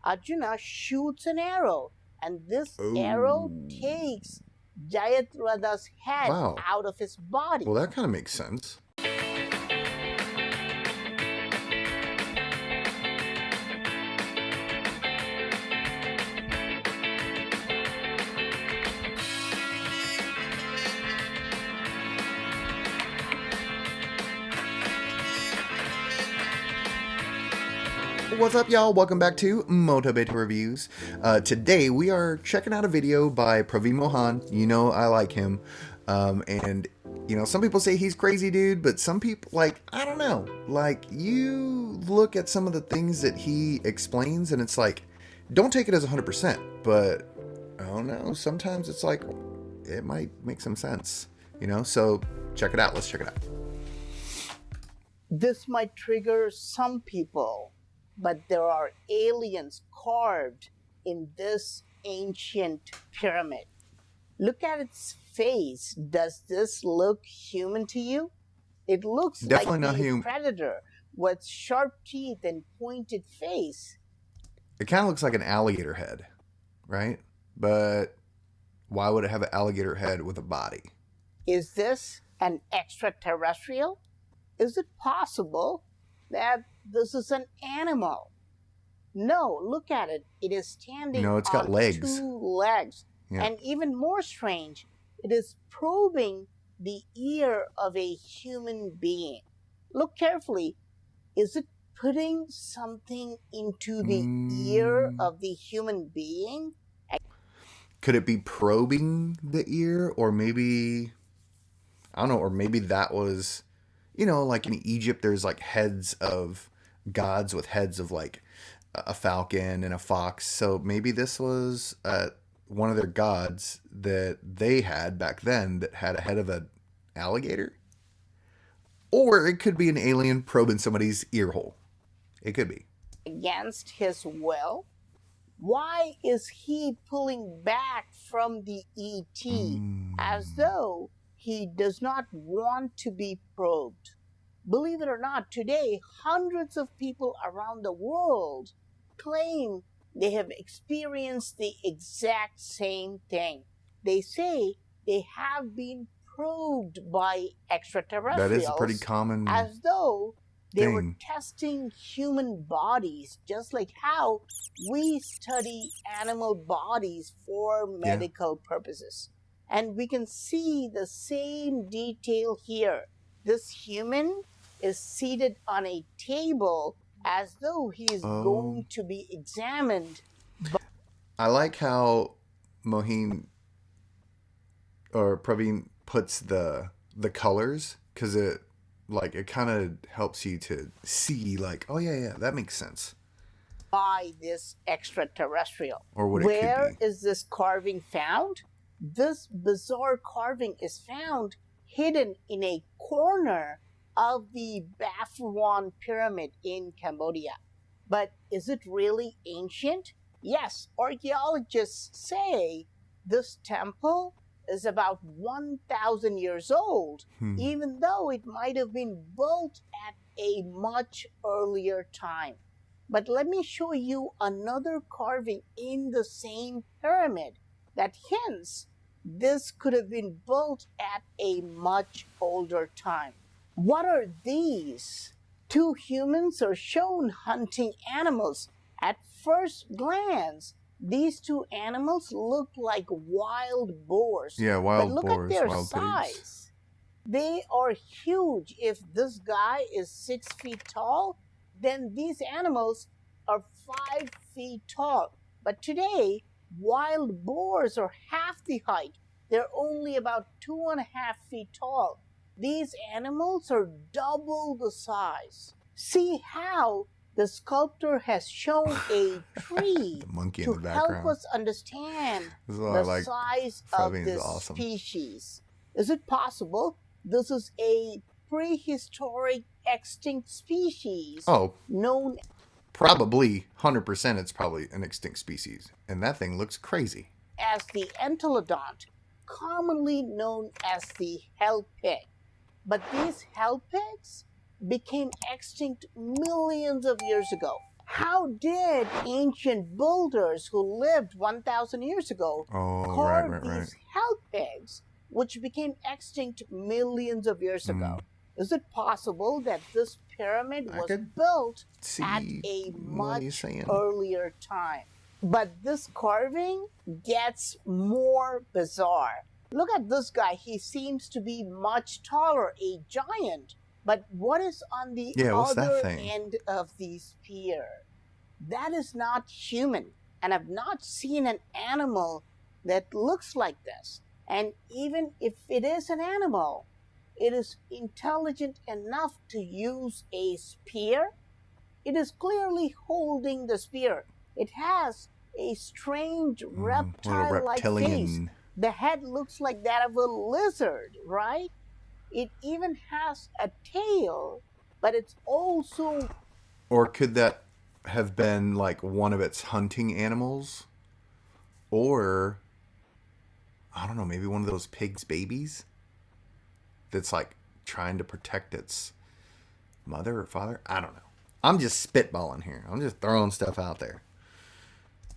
Arjuna shoots an arrow, and this arrow Oh, takes Jayadratha's head wow. out of his body. Well, that kind of makes sense. What's up, y'all? Welcome back to Motivator Reviews. Today we are checking out a video by Praveen Mohan. You know I like him. And, you know, some people say he's crazy, dude, but some people, like, I don't know. Like, you look at some of the things that he explains, and it's like, don't take it as 100%, but, I don't know, sometimes it's like, it might make some sense, you know? So, check it out. Let's check it out. This might trigger some people, but there are aliens carved in this ancient pyramid. Look at its face. Does this look human to you? It looks Definitely not like a human. predator with sharp teeth and pointed face. It kind of looks like an alligator head, right? But why would it have an alligator head with a body? Is this an extraterrestrial? Is it possible that this is an animal? No, look at it. It is standing No, it's got on legs. 2 legs. Yeah. And even more strange, it is probing the ear of a human being. Look carefully. Is it putting something into the ear of the human being? Could it be probing the ear? Or maybe, I don't know, or maybe that was, you know, like in Egypt, there's like heads of gods with heads of like a falcon and a fox. So maybe this was one of their gods that they had back then that had a head of an alligator. Or it could be an alien probing somebody's ear hole. It could be. Against his will? Why is he pulling back from the ET as though he does not want to be probed? Believe it or not, today hundreds of people around the world claim they have experienced the exact same thing. They say they have been probed by extraterrestrials. That is a pretty common as though they thing. were testing human bodies, just like how we study animal bodies for medical purposes. And we can see the same detail here. This human is seated on a table as though he is going to be examined. I like how Praveen puts the colors, because it kind of helps you to see, like, oh yeah, that makes sense. By this extraterrestrial. Or what it could be. Where is this carving found? This bizarre carving is found hidden in a corner of the Baphuon Pyramid in Cambodia. But is it really ancient? Yes, archaeologists say this temple is about 1,000 years old, even though it might have been built at a much earlier time. But let me show you another carving in the same pyramid that hints this could have been built at a much older time. What are these? 2 humans are shown hunting animals. At first glance, these 2 animals look like wild boars. Yeah, wild boars. But look at their size. Pigs. They are huge. If this guy is 6 feet tall, then these animals are 5 feet tall. But today, wild boars are half the height. They're only about 2.5 feet tall. These animals are double the size. See how the sculptor has shown a tree monkey to in the background. help us understand the size of this species. Is it possible this is a prehistoric extinct species? Known probably 100%. It's probably an extinct species, and that thing looks crazy. As the entelodont, commonly known as the hell pig. But these hell pigs became extinct millions of years ago. How did ancient builders who lived 1,000 years ago Oh, carve right. these hell pigs, which became extinct millions of years ago? Is it possible that this pyramid I was could built at see a what he's much saying. earlier time? But this carving gets more bizarre. Look at this guy. He seems to be much taller, a giant. But what is on the Yeah, what's that other thing? end of the spear? That is not human. And I've not seen an animal that looks like this. And even if it is an animal, it is intelligent enough to use a spear. It is clearly holding the spear. It has a strange Little reptile like face. reptilian. The head looks like that of a lizard, right? It even has a tail, but it's also. Or could that have been like one of its hunting animals? Or, I don't know, maybe one of those pig's babies that's like trying to protect its mother or father? I don't know. I'm just spitballing here. I'm just throwing stuff out there.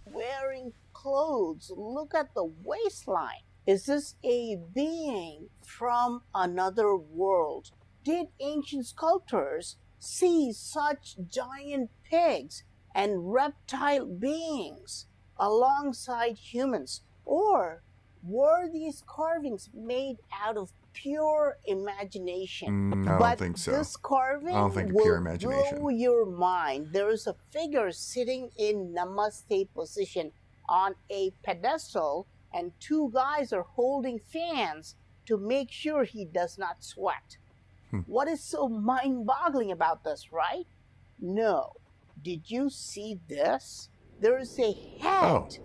Wearing clothes. Look at the waistline. Is this a being from another world? Did ancient sculptors see such giant pigs and reptile beings alongside humans? Or were these carvings made out of pure imagination? I don't But think so. this carving I don't think will pure imagination. blow your mind. There is a figure sitting in namaste position on a pedestal, and two guys are holding fans to make sure he does not sweat. What is so mind-boggling about this, right? No. Did you see this? There is a head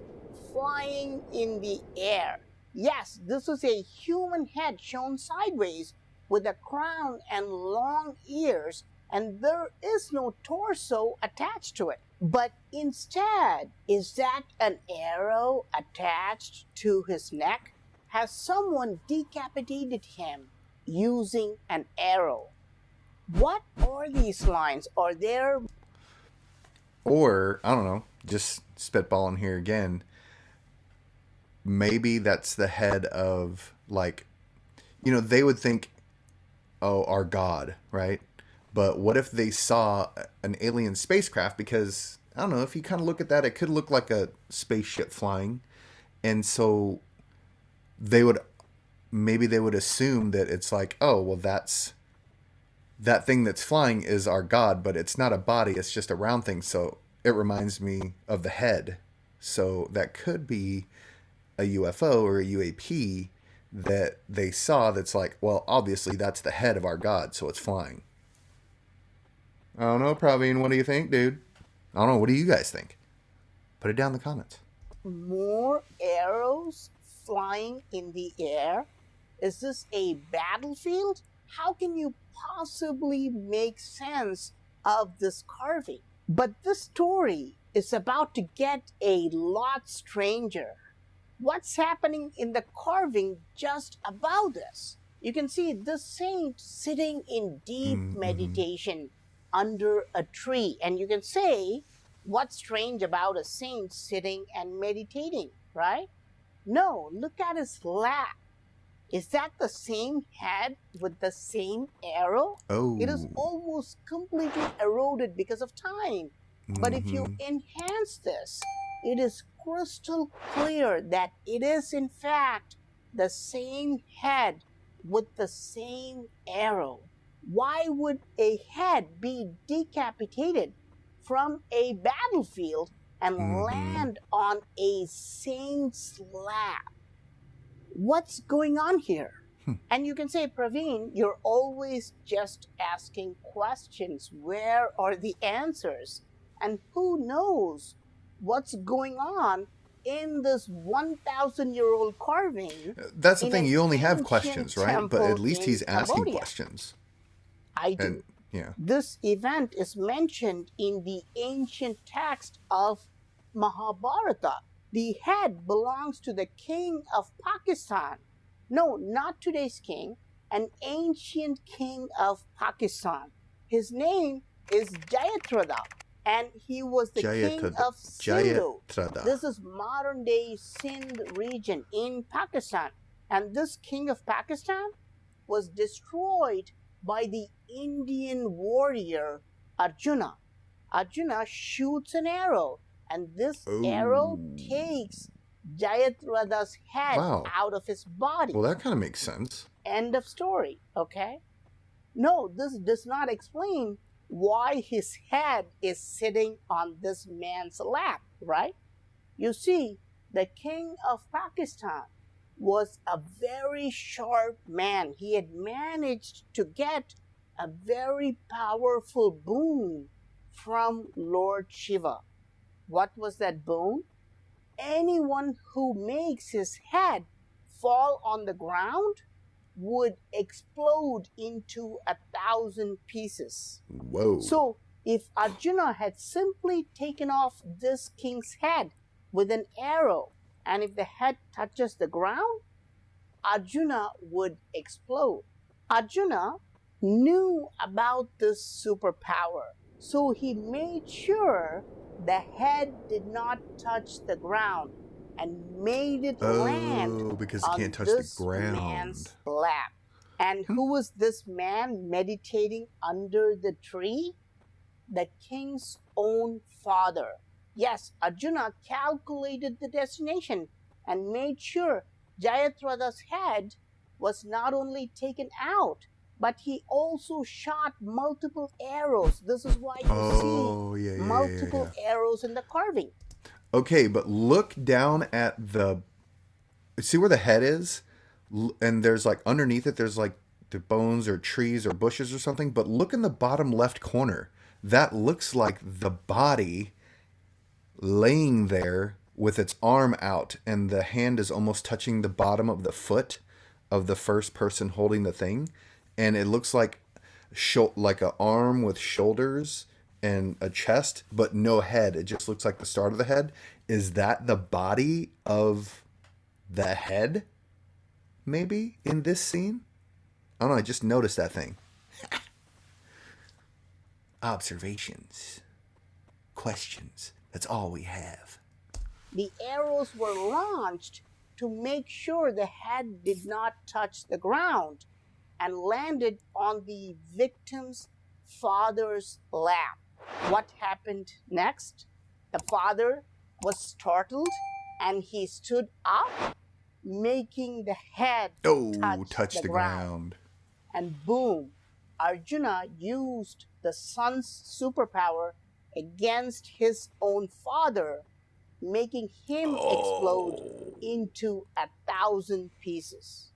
flying in the air. Yes, this is a human head shown sideways with a crown and long ears, and there is no torso attached to it. But instead, is that an arrow attached to his neck? Has someone decapitated him using an arrow? What are these lines? Are there. Or, I don't know, just spitballing here again. Maybe that's the head of, like, they would think, oh, our God, right? But what if they saw an alien spacecraft? Because, I don't know, if you kind of look at that, it could look like a spaceship flying. And so maybe they would assume that it's like, oh, well, that thing that's flying is our God, but it's not a body, it's just a round thing. So it reminds me of the head. So that could be a UFO or a UAP that they saw that's like, well, obviously that's the head of our God, so it's flying. I don't know, Praveen, what do you think, dude? I don't know, what do you guys think? Put it down in the comments. More arrows flying in the air? Is this a battlefield? How can you possibly make sense of this carving? But this story is about to get a lot stranger. What's happening in the carving just above this? You can see the saint sitting in deep meditation under a tree. And you can say, what's strange about a saint sitting and meditating, right? No, look at his lap. Is that the same head with the same arrow? Oh. It is almost completely eroded because of time. But if you enhance this, it is crystal clear that it is in fact the same head with the same arrow. Why would a head be decapitated from a battlefield and land on a saint's lap? What's going on here? And you can say, Praveen, you're always just asking questions. Where are the answers? And who knows what's going on in this 1,000-year-old carving? That's the thing, an you only have ancient questions, right? But at temple least in he's asking Cambodia. questions. I do. And, yeah. This event is mentioned in the ancient text of Mahabharata. The head belongs to the king of Pakistan. No, not today's king, an ancient king of Pakistan. His name is Jayatratha, and he was the king of Sindhu. This is modern day Sindh region in Pakistan. And this king of Pakistan was destroyed by the Indian warrior Arjuna. Arjuna shoots an arrow, and this arrow takes Jayadratha's head out of his body. Well, that kind of makes sense. End of story, okay? No, this does not explain why his head is sitting on this man's lap, right? You see, the king of Pakistan was a very sharp man. He had managed to get a very powerful boon from Lord Shiva. What was that boon? Anyone who makes his head fall on the ground would explode into 1,000 pieces. Whoa. So if Arjuna had simply taken off this king's head with an arrow, and if the head touches the ground, Arjuna would explode. Arjuna knew about this superpower, so he made sure the head did not touch the ground and made it land because on it can't touch this the ground. man's lap. And who was this man meditating under the tree? The king's own father. Yes, Arjuna calculated the destination and made sure Jayadratha's head was not only taken out, but he also shot multiple arrows. This is why you see multiple arrows in the carving. Okay, but look down at the... See where the head is? And there's like underneath it, there's like the bones or trees or bushes or something. But look in the bottom left corner. That looks like the body laying there with its arm out, and the hand is almost touching the bottom of the foot of the first person holding the thing. And it looks like an arm with shoulders and a chest, but no head. It just looks like the start of the head. Is that the body of the head? Maybe in this scene? I don't know. I just noticed that thing. Observations. Questions. That's all we have. The arrows were launched to make sure the head did not touch the ground and landed on the victim's father's lap. What happened next? The father was startled and he stood up, making the head touch the ground. And boom, Arjuna used the son's superpower against his own father, making him explode into 1,000 pieces.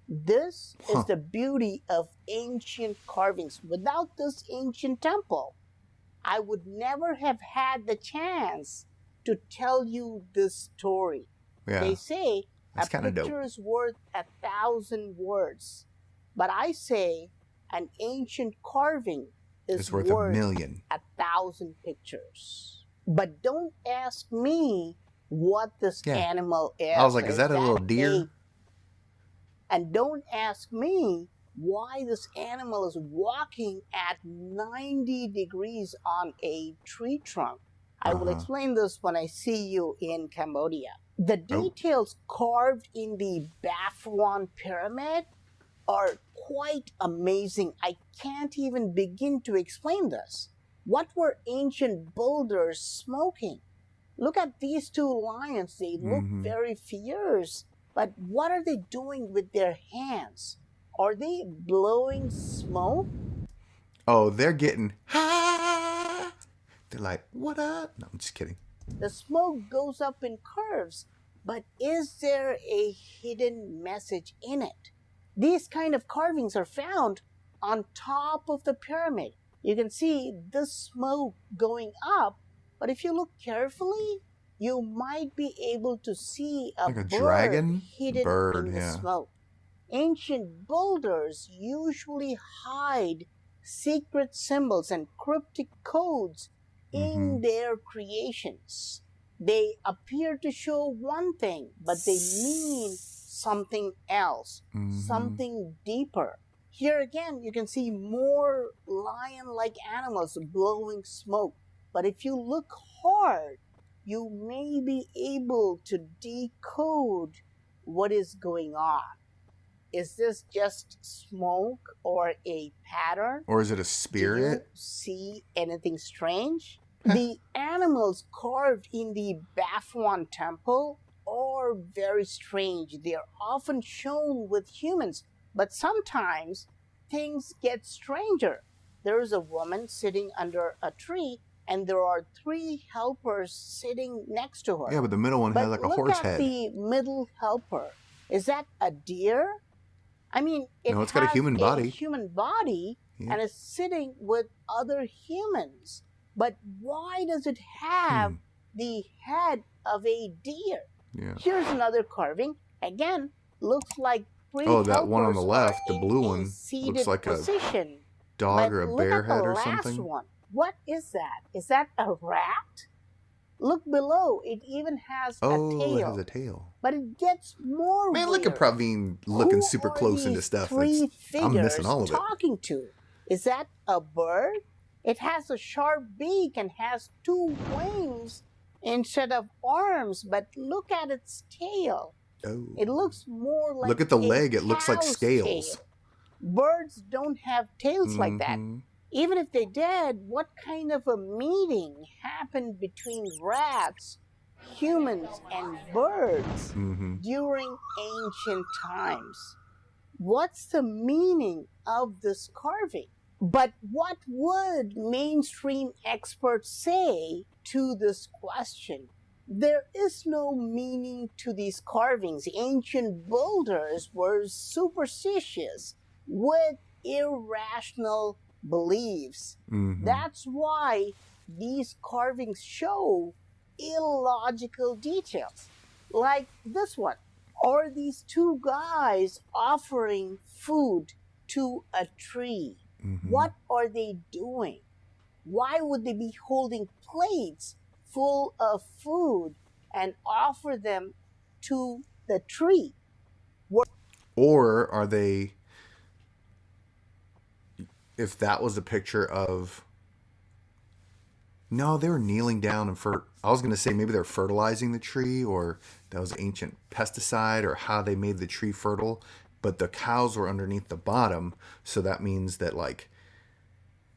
This is the beauty of ancient carvings. Without this ancient temple, I would never have had the chance to tell you this story. Yeah, they say a picture is worth 1,000 words. But I say an ancient carving is worth 1,000,000 pictures. But don't ask me what this animal is. I was like, is that a little deer? And don't ask me why this animal is walking at 90 degrees on a tree trunk. I will explain this when I see you in Cambodia. The details carved in the Baphuon Pyramid are quite amazing. I can't even begin to explain this. What were ancient builders smoking? Look at these two lions. They look very fierce. But what are they doing with their hands? Are they blowing smoke? Oh, they're getting ha! They're like, what up? No, I'm just kidding. The smoke goes up in curves, but is there a hidden message in it? These kind of carvings are found on top of the pyramid. You can see the smoke going up, but if you look carefully, you might be able to see a bird dragon hidden in the smoke. Ancient builders usually hide secret symbols and cryptic codes in their creations. They appear to show one thing, but they mean something else, something deeper. Here again, you can see more lion-like animals blowing smoke. But if you look hard, you may be able to decode what is going on. Is this just smoke or a pattern? Or is it a Do you spirit? see anything strange? The animals carved in the Baphuon temple are very strange. They are often shown with humans, but sometimes things get stranger. There is a woman sitting under a tree, and there are three helpers sitting next to her. Yeah, but the middle one has But like a look horse at head. the middle helper. Is that a deer? I mean, it No, it's got a has human body. human body Yeah. and is sitting with other humans. But why does it have the head of a deer? Yeah. Here's another carving. Again, looks like three Oh, that one on the helpers left, are the in blue a one, seated looks like a position. dog But or a look bear at the head or last something. one. What is that? Is that a rat? Look below. It even has Oh, a tail. it has a tail. But it gets more Man, weird. look at Praveen looking Who super are close into these stuff. three I'm missing figures all of it. talking to? Is that a bird? It has a sharp beak and has two wings instead of arms, but look at its tail. Oh. It looks more like Look at the a leg. It looks like cow's scales. tail. Birds don't have tails like that. Mhm. Even if they did, what kind of a meeting happened between rats, humans, and birds during ancient times? What's the meaning of this carving? But what would mainstream experts say to this question? There is no meaning to these carvings. Ancient builders were superstitious with irrational beliefs. That's why these carvings show illogical details. Like this one. Are these two guys offering food to a tree? What are they doing? Why would they be holding plates full of food and offer them to the tree? Or are they, if that was a picture of, no, they were kneeling down and I was going to say maybe they're fertilizing the tree, or that was ancient pesticide, or how they made the tree fertile, but the cows were underneath the bottom, so that means that like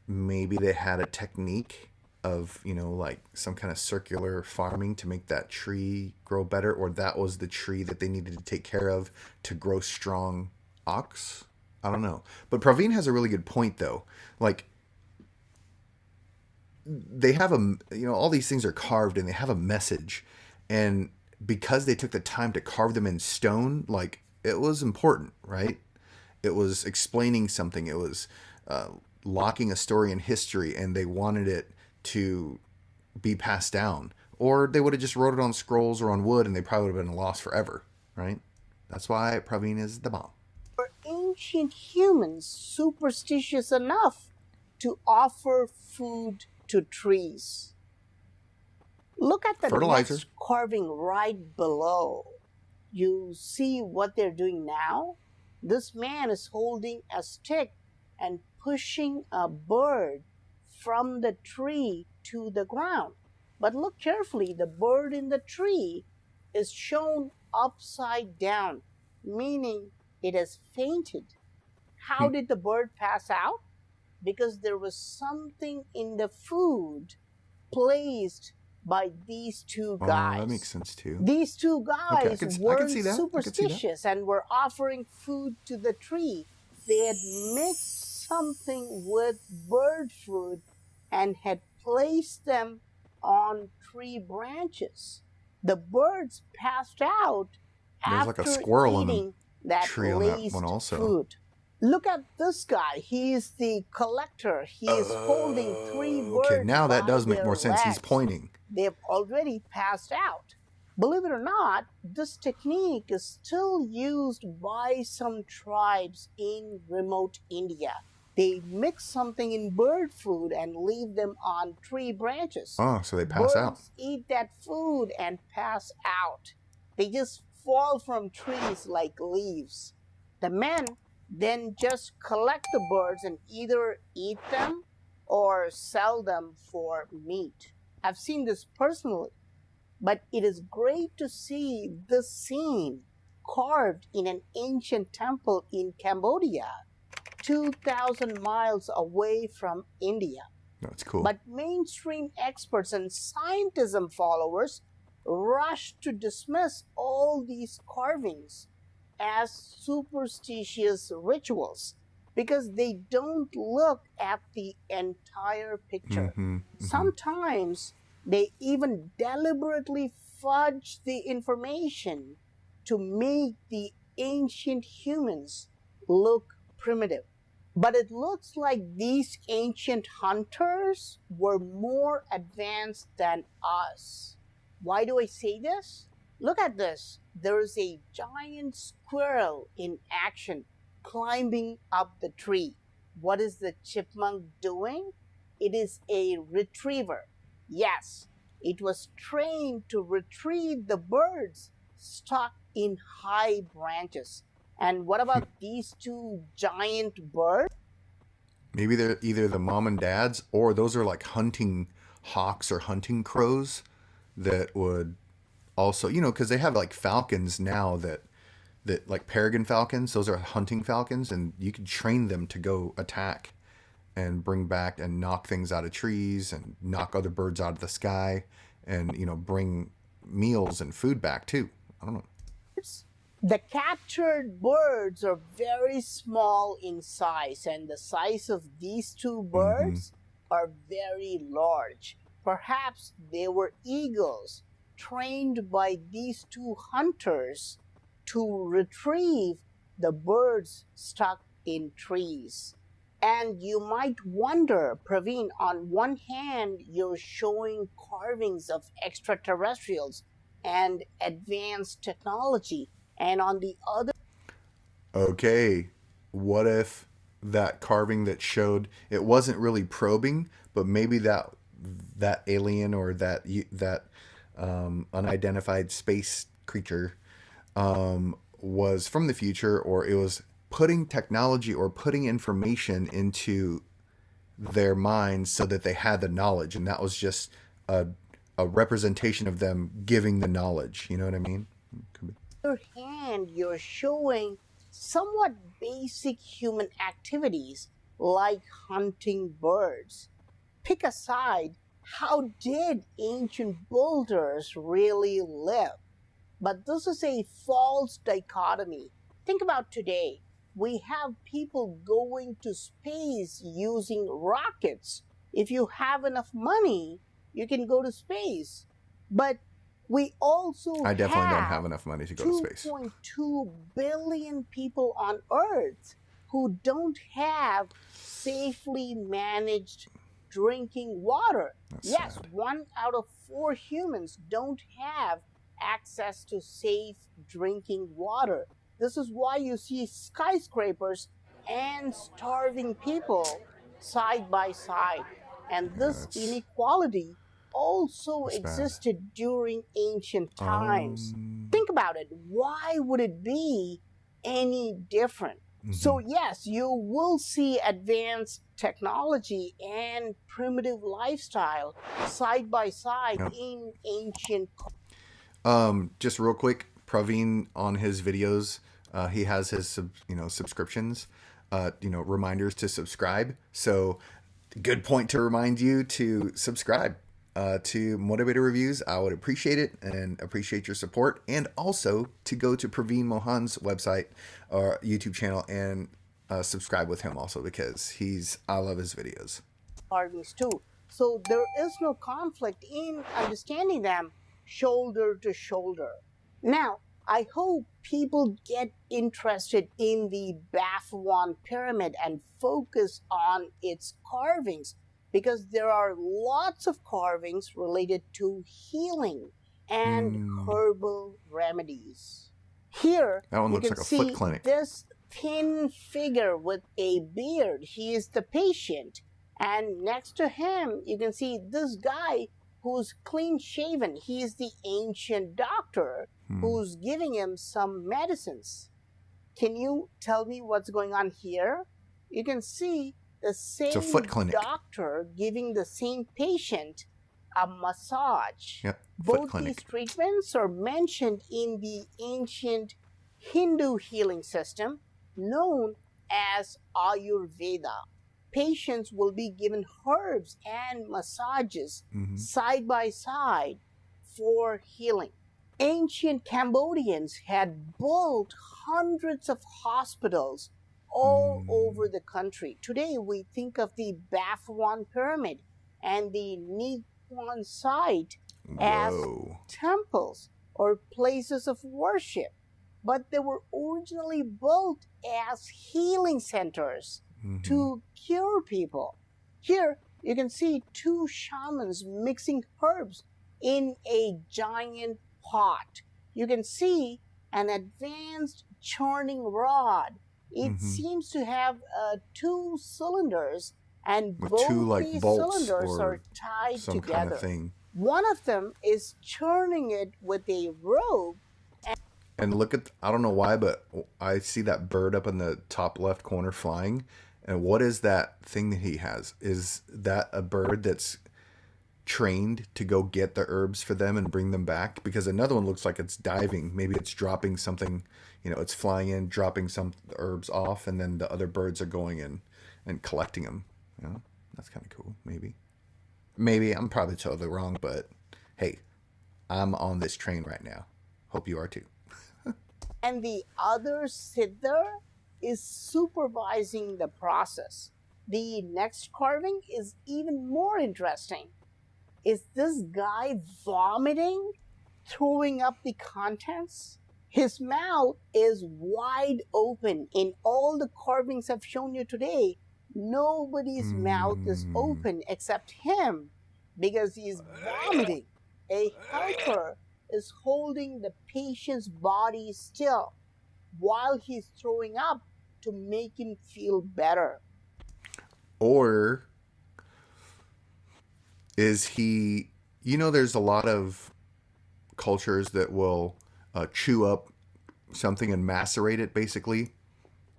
maybe they had a technique of, you know, like some kind of circular farming to make that tree grow better, or that was the tree that they needed to take care of to grow strong ox. I don't know. But Praveen has a really good point though. Like, they have all these things are carved and they have a message, and because they took the time to carve them in stone, like, it was important, right? It was explaining something. It was locking a story in history, and they wanted it to be passed down. Or they would have just wrote it on scrolls or on wood, and they probably would have been lost forever, right? That's why Praveen is the bomb. Were ancient humans superstitious enough to offer food to trees? Look at the Fertilizer. next carving right below. You see what they're doing now? This man is holding a stick and pushing a bird from the tree to the ground. But look carefully, the bird in the tree is shown upside down, meaning it has fainted. How did the bird pass out? Because there was something in the food placed by these two guys. Oh, that makes sense too. These two guys I can weren't see that. superstitious and were offering food to the tree. They had mixed something with bird food and had placed them on tree branches. The birds passed out There's after like a squirrel in eating that tree on that laced one also. food. Look at this guy. He is the collector. He is holding three birds. Okay, now that by does make their more sense. He's legs. pointing. They've already passed out. Believe it or not, this technique is still used by some tribes in remote India. They mix something in bird food and leave them on tree branches. Oh, so they pass out. Birds eat that food and pass out. They just fall from trees like leaves. The men then just collect the birds and either eat them or sell them for meat. I've seen this personally, but it is great to see this scene carved in an ancient temple in Cambodia, 2,000 miles away from India. That's cool. But mainstream experts and scientism followers rush to dismiss all these carvings as superstitious rituals because they don't look at the entire picture. Sometimes they even deliberately fudge the information to make the ancient humans look primitive. But it looks like these ancient hunters were more advanced than us. Why do I say this? Look at this. There is a giant squirrel in action climbing up the tree. What is the chipmunk doing? It is a retriever. Yes, it was trained to retrieve the birds stuck in high branches. And what about these two giant birds? Maybe they're either the mom and dads, or those are like hunting hawks or hunting crows that would also, because they have like falcons now that like peregrine falcons, those are hunting falcons, and you can train them to go attack and bring back and knock things out of trees and knock other birds out of the sky and, bring meals and food back too. I don't know. The captured birds are very small in size, and the size of these two birds are very large. Perhaps they were eagles trained by these two hunters to retrieve the birds stuck in trees. And you might wonder, Praveen, on one hand, you're showing carvings of extraterrestrials and advanced technology, and on the other, Okay, what if that carving that showed it wasn't really probing, but maybe that alien or that unidentified space creature was from the future, or it was putting technology or putting information into their minds so that they had the knowledge, and that was just a representation of them giving the knowledge. You know what I mean? other hand, you're showing somewhat basic human activities like hunting birds. Pick a side. How did ancient builders really live? But this is a false dichotomy. Think about today. We have people going to space using rockets. If you have enough money, you can go to space. But we also I definitely don't have have enough money to go to space. 2.2 billion people on Earth who don't have safely managed drinking water. That's Yes, sad. 1 out of 4 humans don't have access to safe drinking water. This is why you see skyscrapers and starving people side by side. And Yeah, this inequality also that's bad. existed during ancient times. Think about it. Why would it be any different? So, yes, you will see advanced technology and primitive lifestyle side by side Yep. in ancient. Just real quick, Praveen on his videos, he has his subscriptions, reminders to subscribe. So, good point to remind you to subscribe to Motivator Reviews. I would appreciate it and appreciate your support, and also to go to Praveen Mohan's website or YouTube channel and subscribe with him also, because I love his videos. Carvings too. So there is no conflict in understanding them shoulder to shoulder. Now, I hope people get interested in the Baphuon Pyramid and focus on its carvings, because there are lots of carvings related to healing and herbal remedies. Here, That one you looks can like a see foot clinic. this thin figure with a beard. He is the patient. And next to him, you can see this guy who's clean shaven. He is the ancient doctor who's giving him some medicines. Can you tell me what's going on here? You can see the It's a foot same clinic. doctor giving the same patient a massage. Yep, foot Both these clinic. treatments are mentioned in the ancient Hindu healing system known as Ayurveda. Patients will be given herbs and massages side by side for healing. Ancient Cambodians had built hundreds of hospitals all over the country. Today, we think of the Baphuon Pyramid and the Nippon site as Whoa. temples or places of worship, but they were originally built as healing centers to cure people. Here, you can see two shamans mixing herbs in a giant pot. You can see an advanced churning rod. It seems to have two cylinders, and With both two like these bolts cylinders or are tied some together. kind of thing. One of them is churning it with a rope. And look at, I don't know why, but I see that bird up in the top left corner flying. And what is that thing that he has? Is that a bird that's trained to go get the herbs for them and bring them back? Because another one looks like it's diving. Maybe it's dropping something, it's flying in, dropping some herbs off, and then the other birds are going in and collecting them. That's kind of cool. Maybe I'm probably totally wrong, but hey, I'm on this train right now. Hope you are too. And the other siddhar is supervising the process. The next carving is even more interesting. Is this guy vomiting, throwing up the contents? His mouth is wide open. In all the carvings I've shown you today, nobody's mouth is open except him because he's vomiting. A helper is holding the patient's body still while he's throwing up to make him feel better. Or is he, there's a lot of cultures that will chew up something and macerate it basically,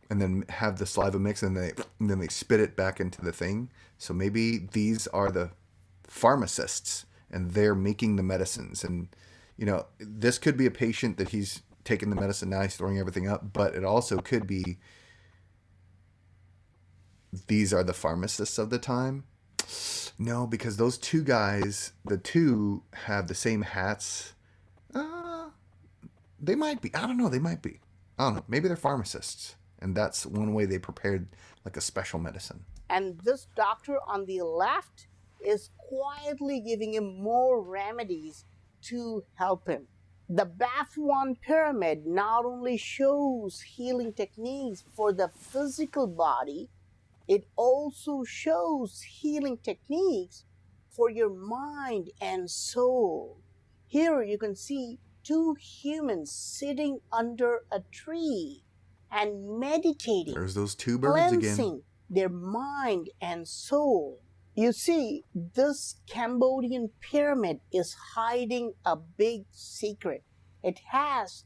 and then have the saliva mix, and then they spit it back into the thing. So maybe these are the pharmacists and they're making the medicines. And this could be a patient that he's taking the medicine, now he's throwing everything up, but it also could be these are the pharmacists of the time. No, because those two guys, the two have the same hats. They might be. I don't know. They might be. I don't know. Maybe they're pharmacists, and that's one way they prepared like a special medicine. And this doctor on the left is quietly giving him more remedies to help him. The Baphuon Pyramid not only shows healing techniques for the physical body, it also shows healing techniques for your mind and soul. Here you can see two humans sitting under a tree and meditating. There's those two birds cleansing again. Their mind and soul. You see, this Cambodian pyramid is hiding a big secret. It has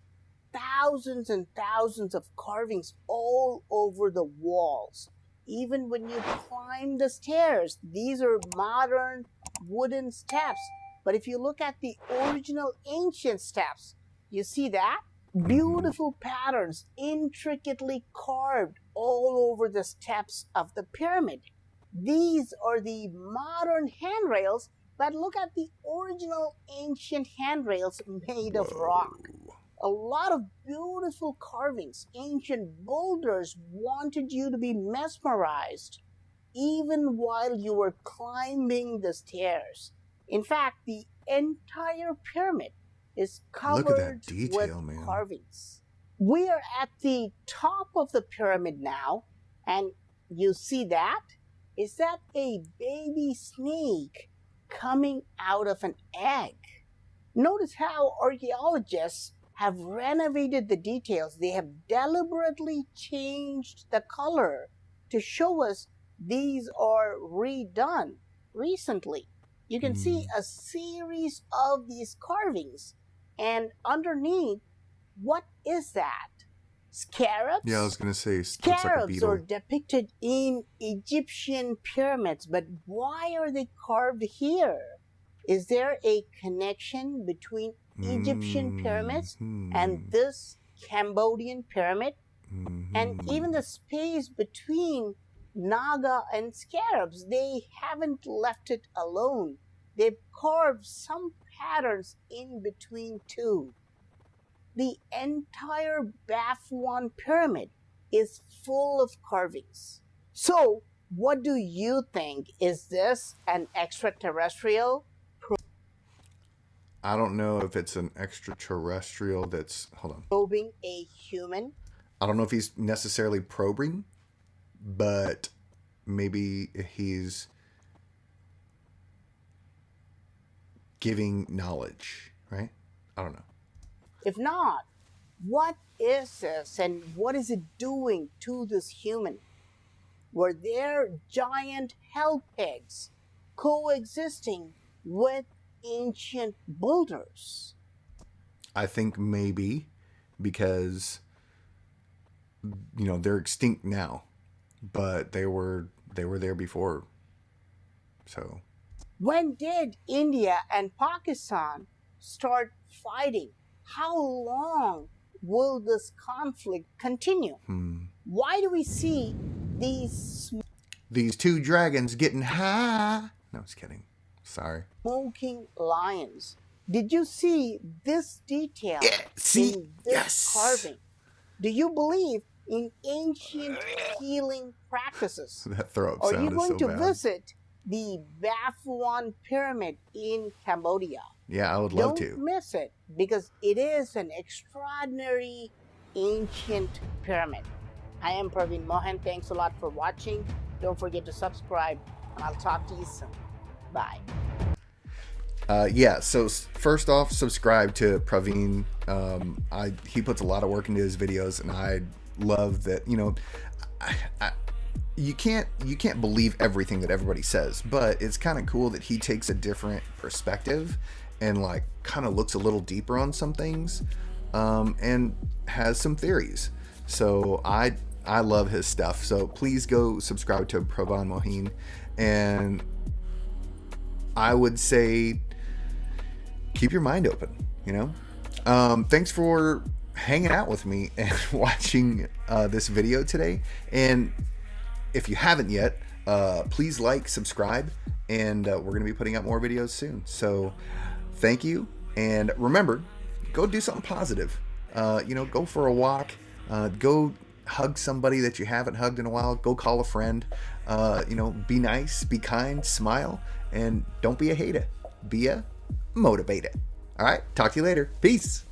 thousands and thousands of carvings all over the walls. Even when you climb the stairs, these are modern wooden steps. But if you look at the original ancient steps, you see that? Beautiful patterns, intricately carved all over the steps of the pyramid. These are the modern handrails, but look at the original ancient handrails made of rock. A lot of beautiful carvings. Ancient builders wanted you to be mesmerized even while you were climbing the stairs. In fact, the entire pyramid is covered with carvings. We are at the top of the pyramid now, and you see that? Is that a baby snake coming out of an egg? Notice how archaeologists have renovated the details. They have deliberately changed the color to show us these are redone recently. You can see a series of these carvings, and underneath, what is that? Yeah, I Scarabs? was gonna say looks like a Scarabs are beetle. depicted in Egyptian pyramids, but why are they carved here? Is there a connection between Egyptian pyramids and Hmm. this Cambodian pyramid? And Hmm. even the space between Naga and scarabs, they haven't left it alone. They've carved some patterns in between too. The entire Baphuon Pyramid is full of carvings. So, what do you think? Is this an extraterrestrial I don't know if it's an extraterrestrial that's. Hold on. probing a human? I don't know if he's necessarily probing, but maybe he's giving knowledge, right? I don't know. If not, what is this and what is it doing to this human? Were there giant hell pigs coexisting with ancient boulders? I think maybe because they're extinct now, but they were there before. So When did India and Pakistan start fighting? How long will this conflict continue? Why do we see these these two dragons getting high. No, I was kidding. Sorry. smoking lions? Did you see this detail Yeah. See. in this Yes. carving? Do you believe in ancient healing practices? That throw up Are sound you is going so to bad. visit the Baphuon Pyramid in Cambodia? Yeah, I would love Don't to. miss it because it is an extraordinary ancient pyramid. I am Praveen Mohan. Thanks a lot for watching. Don't forget to subscribe, and I'll talk to you soon. Bye. Yeah. So first off, subscribe to Praveen. He puts a lot of work into his videos, and I love that. You can't believe everything that everybody says, but it's kind of cool that he takes a different perspective and like kind of looks a little deeper on some things, and has some theories. So I love his stuff. So please go subscribe to Praveen Mohan, and I would say keep your mind open. Thanks for hanging out with me and watching this video today. And if you haven't yet, please like, subscribe, and we're going to be putting out more videos soon. So thank you. And remember, go do something positive. Go for a walk. Go hug somebody that you haven't hugged in a while. Go call a friend. Be nice, be kind, smile, and don't be a hater. Be a motivator. All right. Talk to you later. Peace.